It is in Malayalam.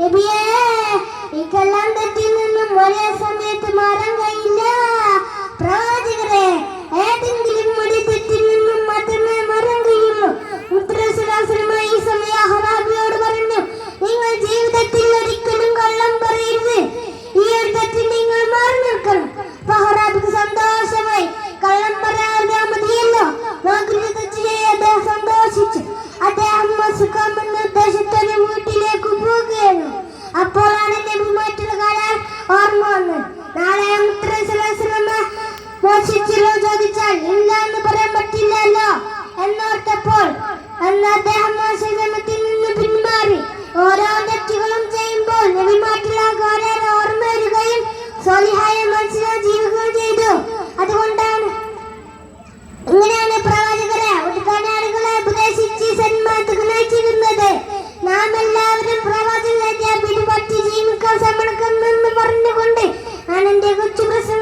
നബിയേ, ഇക്കെല്ലാം തെറ്റിൽ നിന്നും ഒരേ സമയത്ത് മാറാൻ കഴിയില്ല. പ്രവാചകരെ, ഏതെങ്കിലും ഒരു തെറ്റിൽ നിന്നും മാത്രമേ മാറാൻ കഴിയുള്ളൂ. മുത്തറസലാസ്ലമായി ഈ സമയം അഹ്റാബിയോട് പറഞ്ഞു, നിങ്ങൾ ജീവിതത്തിൽ ഒരിക്കലും കള്ളം പറയരുത്. ഈ ഒരു തെറ്റിൽ നിങ്ങൾ മാറി നിൽക്കണം. അഹ്റാബിക്ക് സന്തോഷമായി. കള്ളം പറയാതെ മതിയല്ലോ. വാക്കിന് തെറ്റ് ചെയ്യാതെ സന്തോഷിച്ചു. അദ്ദേഹം മസ്കാമെന്ന ഉദ്ദേശത്തോടെ വീട്ടിലേക്ക് പോവുകയാണ്. അപ്പോഴാണ് നബിമായിട്ടുള്ള കാര്യം ഓർമ്മ വന്നത്. നാളെ മോഷിച്ചല്ലോ ചോദിച്ചാൽ എന്താന്ന് പറയാൻ പറ്റില്ലല്ലോ എന്നോർത്തപ്പോൾ അന്ന് അദ്ദേഹം മോശത്തിൽ നിന്ന് പിന്മാറി. ഓരോ തെറ്റുകളും ചെയ്യുമ്പോൾ നബിമായിട്ടുള്ള കാര്യം ഓർമ്മ വരികയും സ്വാലിഹായ മനസ്സിനെ ജീവിക്കുകയും ചെയ്തു. അതുകൊണ്ടാണ് ഇങ്ങനെയാണ് പ്രവാചകരെ ഒടുക്കാനാളുകളെ ഉപദേശിച്ച് സന്മാർഗ്ഗത്തിൽ നയിച്ചിരുന്നത്. നാം എല്ലാവരും പ്രവാചകരെ പിടിപറ്റി ജീവിക്കാൻ ശ്രമിക്കണമെന്ന് പറഞ്ഞുകൊണ്ട് ഞാൻ എന്റെ കൊച്ചു പ്രസംഗം